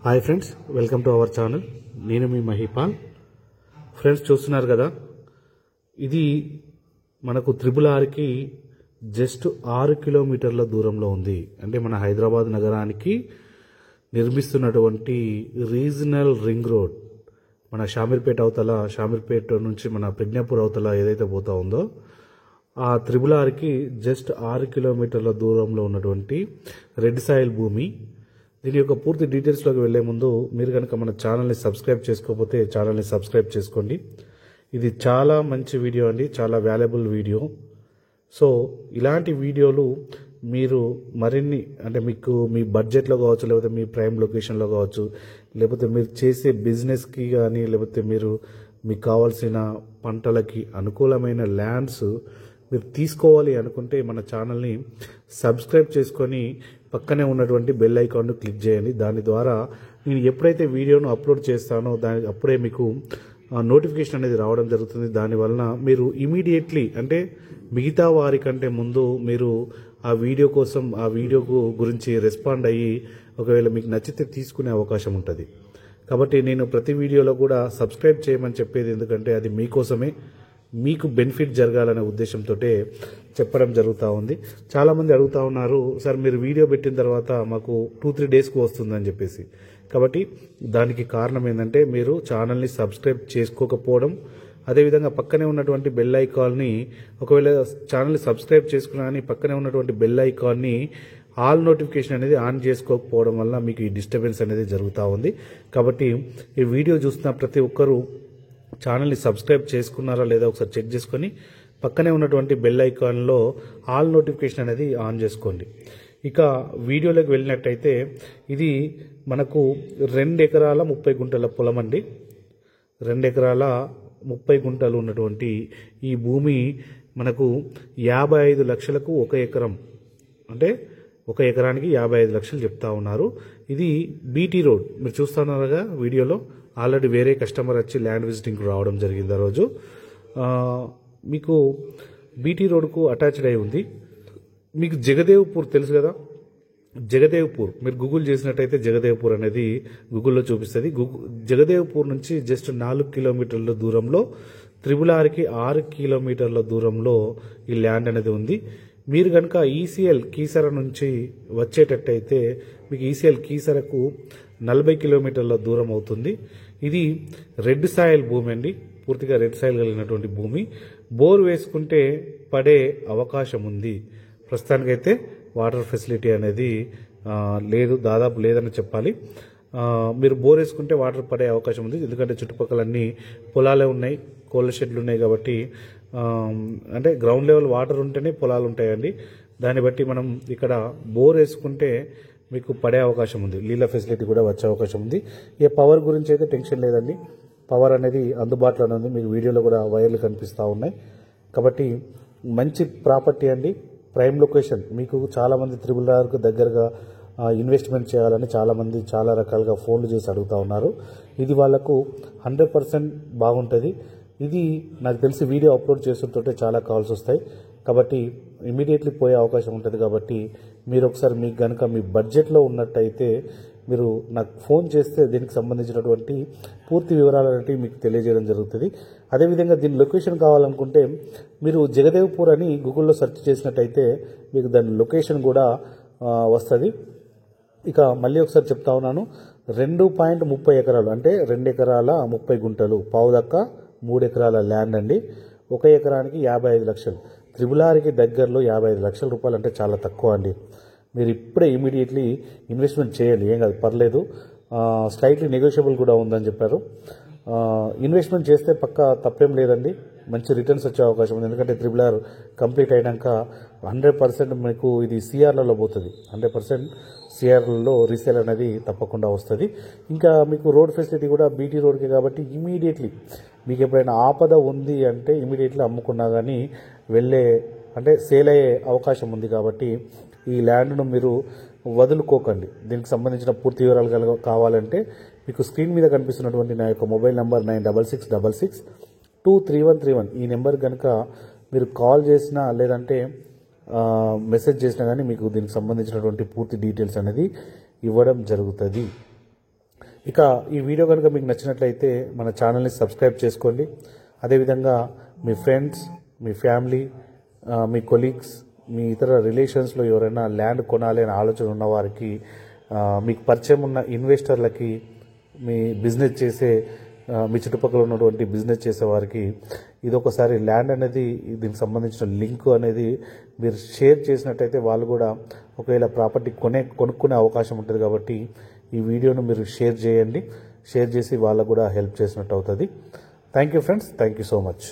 Hi friends, welcome to our channel. నేను మీ Mahipal. Friends, చూస్తున్నారు కదా, ఇది మనకు RRRకి జస్ట్ 6 కిలోమీటర్ల దూరంలో ఉంది. అంటే మన హైదరాబాద్ నగరానికి నిర్మిస్తున్నటువంటి రీజనల్ రింగ్ రోడ్ మన షామీర్పేట అవతల, షామీర్పేట నుంచి మన ప్రజ్ఞాపూర్ అవతల ఏదైతే పోతా ఉందో ఆ RRRకి జస్ట్ 6 కిలోమీటర్ల దూరంలో ఉన్నటువంటి రెడ్ సాయిల్ భూమి. దీని యొక్క పూర్తి డీటెయిల్స్లోకి వెళ్లే ముందు మీరు కనుక మన ఛానల్ని సబ్స్క్రైబ్ చేసుకోకపోతే ఛానల్ని సబ్స్క్రైబ్ చేసుకోండి. ఇది చాలా మంచి వీడియో అండి, చాలా వాల్యుబుల్ వీడియో. సో ఇలాంటి వీడియోలు మీరు మరిన్ని, అంటే మీకు మీ బడ్జెట్లో కావచ్చు, లేకపోతే మీ ప్రైమ్ లొకేషన్లో కావచ్చు, లేకపోతే మీరు చేసే బిజినెస్కి కానీ, లేకపోతే మీకు కావాల్సిన పంటలకి అనుకూలమైన ల్యాండ్స్ మీరు తీసుకోవాలి అనుకుంటే మన ఛానల్ని సబ్స్క్రైబ్ చేసుకొని పక్కనే ఉన్నటువంటి బెల్ ఐకాన్ను క్లిక్ చేయండి. దాని ద్వారా నేను ఎప్పుడైతే వీడియోను అప్లోడ్ చేస్తానో అప్పుడే మీకు నోటిఫికేషన్ అనేది రావడం జరుగుతుంది. దానివలన మీరు ఇమీడియట్లీ, అంటే మిగతా వారికంటే ముందు మీరు ఆ వీడియో కోసం, ఆ వీడియో గురించి రెస్పాండ్ అయ్యి ఒకవేళ మీకు నచ్చితే తీసుకునే అవకాశం ఉంటుంది. కాబట్టి నేను ప్రతి వీడియోలో కూడా సబ్స్క్రైబ్ చేయమని చెప్పేది ఎందుకంటే అది మీకోసమే, మీకు బెనిఫిట్ జరగాలనే ఉద్దేశంతో చెప్పడం జరుగుతూ ఉంది. చాలామంది అడుగుతూ ఉన్నారు, సార్ మీరు వీడియో పెట్టిన తర్వాత మాకు 2-3 డేస్కి వస్తుందని చెప్పేసి. కాబట్టి దానికి కారణం ఏంటంటే మీరు ఛానల్ని సబ్స్క్రైబ్ చేసుకోకపోవడం, అదేవిధంగా పక్కనే ఉన్నటువంటి బెల్ ఐకాన్ని, ఒకవేళ ఛానల్ని సబ్స్క్రైబ్ చేసుకున్నా కానీ పక్కనే ఉన్నటువంటి బెల్ ఐకాన్ని ఆల్ నోటిఫికేషన్ అనేది ఆన్ చేసుకోకపోవడం వల్ల మీకు ఈ డిస్టర్బెన్స్ అనేది జరుగుతూ ఉంది. కాబట్టి ఈ వీడియో చూస్తున్న ప్రతి ఒక్కరూ ఛానల్ని సబ్స్క్రైబ్ చేసుకున్నారా లేదా ఒకసారి చెక్ చేసుకొని పక్కనే ఉన్నటువంటి బెల్ ఐకాన్లో ఆల్ నోటిఫికేషన్ అనేది ఆన్ చేసుకోండి. ఇక వీడియోలోకి వెళ్ళినట్టయితే ఇది మనకు 2 ఎకరాల 30 గుంటల పొలం అండి. 2 ఎకరాల 30 గుంటలు ఉన్నటువంటి ఈ భూమి మనకు 55 లక్షలకు 1 ఎకరం, అంటే 1 ఎకరానికి 55 లక్షలు చెప్తా ఉన్నారు. ఇది బీటీ రోడ్, మీరు చూస్తున్నారుగా వీడియోలో. ఆల్రెడీ వేరే కస్టమర్ వచ్చి ల్యాండ్ విజిటింగ్కి రావడం జరిగింది. ఆ రోజు మీకు బీటీ రోడ్కు అటాచ్డ్ అయి ఉంది. మీకు జగదేవ్పూర్ తెలుసు కదా, జగదేవ్పూర్ మీరు గూగుల్ చేసినట్టయితే జగదేవ్పూర్ అనేది గూగుల్లో చూపిస్తుంది. జగదేవ్పూర్ నుంచి జస్ట్ 4 కిలోమీటర్ల దూరంలో, RRRకి 6 కిలోమీటర్ల దూరంలో ఈ ల్యాండ్ అనేది ఉంది. మీరు కనుక ఈసీఎల్ కీసర నుంచి వచ్చేటట్టయితే మీకు ఈసీఎల్ కీసరకు 40 కిలోమీటర్ల దూరం అవుతుంది. ఇది రెడ్ సాయిల్ భూమి అండి, పూర్తిగా రెడ్ సాయిల్ కలిగినటువంటి భూమి. బోర్ వేసుకుంటే పడే అవకాశం ఉంది. ప్రస్తుతానికైతే వాటర్ ఫెసిలిటీ అనేది లేదు, దాదాపు లేదని చెప్పాలి. మీరు బోర్ వేసుకుంటే వాటర్ పడే అవకాశం ఉంది, ఎందుకంటే చుట్టుపక్కల అన్ని పొలాలే ఉన్నాయి, కోళ్ళ షెడ్లు ఉన్నాయి. కాబట్టి అంటే గ్రౌండ్ లెవెల్ వాటర్ ఉంటేనే పొలాలు ఉంటాయండి. దాన్ని బట్టి మనం ఇక్కడ బోర్ వేసుకుంటే మీకు పడే అవకాశం ఉంది, నీళ్ళ ఫెసిలిటీ కూడా వచ్చే అవకాశం ఉంది. ఈ పవర్ గురించి అయితే టెన్షన్ లేదండి, పవర్ అనేది అందుబాటులోనే ఉంది. మీకు వీడియోలో కూడా వైర్లు కనిపిస్తూ ఉన్నాయి. కాబట్టి మంచి ప్రాపర్టీ అండి, ప్రైమ్ లొకేషన్. మీకు చాలామంది RRRకు దగ్గరగా ఇన్వెస్ట్మెంట్ చేయాలని చాలామంది చాలా రకాలుగా ఫోన్లు చేసి అడుగుతూ ఉన్నారు. ఇది వాళ్లకు 100% బాగుంటుంది. ఇది నాకు తెలిసి వీడియో అప్లోడ్ చేస్తుంటే చాలా కాల్స్ వస్తాయి, కాబట్టి ఇమీడియట్లీ పోయే అవకాశం ఉంటుంది. కాబట్టి మీరు ఒకసారి మీకు కనుక మీ బడ్జెట్లో ఉన్నట్టయితే మీరు నాకు ఫోన్ చేస్తే దీనికి సంబంధించినటువంటి పూర్తి వివరాలు అనేవి మీకు తెలియజేయడం జరుగుతుంది. అదేవిధంగా దీని లొకేషన్ కావాలనుకుంటే మీరు జగదేవ్పూర్ అని గూగుల్లో సెర్చ్ చేసినట్టయితే మీకు దాని లొకేషన్ కూడా వస్తుంది. ఇక మళ్ళీ ఒకసారి చెప్తా ఉన్నాను, 2.30 ఎకరాలు, అంటే 2 ఎకరాల 30 గుంటలు, పావుదక్క 3 ఎకరాల ల్యాండ్ అండి. 1 ఎకరానికి 55 లక్షలు. RRRకి దగ్గరలో 55 లక్షల రూపాయలు అంటే చాలా తక్కువ అండి. మీరు ఇప్పుడే ఇమీడియట్లీ ఇన్వెస్ట్మెంట్ చేయండి, ఏం కాదు, పర్లేదు. స్లైట్లీ నెగోషియబుల్ కూడా ఉందని చెప్పారు. ఇన్వెస్ట్మెంట్ చేస్తే పక్క తప్పేం లేదండి, మంచి రిటర్న్స్ వచ్చే అవకాశం ఉంది. ఎందుకంటే RRR కంప్లీట్ అయినాక 100% మీకు ఇది సిఆర్లలో పోతుంది. 100% సిఆర్లలో రీసేల్ అనేది తప్పకుండా వస్తుంది. ఇంకా మీకు రోడ్ ఫెసిలిటీ కూడా బీటీ రోడ్కే కాబట్టి ఇమీడియట్లీ మీకు ఎప్పుడైనా ఆపద ఉంది అంటే ఇమీడియట్లీ అమ్ముకున్నా కానీ అంటే సేల్ అయ్యే అవకాశం ఉంది. కాబట్టి ఈ ల్యాండ్ను మీరు వదులుకోకండి. దీనికి సంబంధించిన పూర్తి వివరాలు కావాలంటే మీకు స్క్రీన్ మీద కనిపిస్తున్నటువంటి నా యొక్క మొబైల్ నెంబర్ 9666623131, ఈ నెంబర్ కనుక మీరు కాల్ చేసినా లేదంటే మెసేజ్ చేసినా కానీ మీకు దీనికి సంబంధించినటువంటి పూర్తి డీటెయిల్స్ అనేది ఇవ్వడం జరుగుతుంది. ఇక ఈ వీడియో కనుక మీకు నచ్చినట్లయితే మన ఛానల్ని సబ్స్క్రైబ్ చేసుకోండి. అదేవిధంగా మీ ఫ్రెండ్స్, మీ ఫ్యామిలీ, మీ కొలీగ్స్, మీ ఇతర రిలేషన్స్లో ఎవరైనా ల్యాండ్ కొనాలి అనే ఆలోచన ఉన్న వారికి, మీకు పరిచయం ఉన్న ఇన్వెస్టర్లకి, మీ బిజినెస్ చేసే మీ చుట్టుపక్కల ఉన్నటువంటి బిజినెస్ చేసే వారికి ఇదొకసారి ల్యాండ్ అనేది దీనికి సంబంధించిన లింక్ అనేది మీరు షేర్ చేసినట్టయితే వాళ్ళు కూడా ఒకవేళ ప్రాపర్టీ కొనుక్కునే అవకాశం ఉంటుంది. కాబట్టి ఈ వీడియోను మీరు షేర్ చేయండి. షేర్ చేసి వాళ్ళకు కూడా హెల్ప్ చేసినట్టు అవుతుంది. Thank you friends. Thank you so much.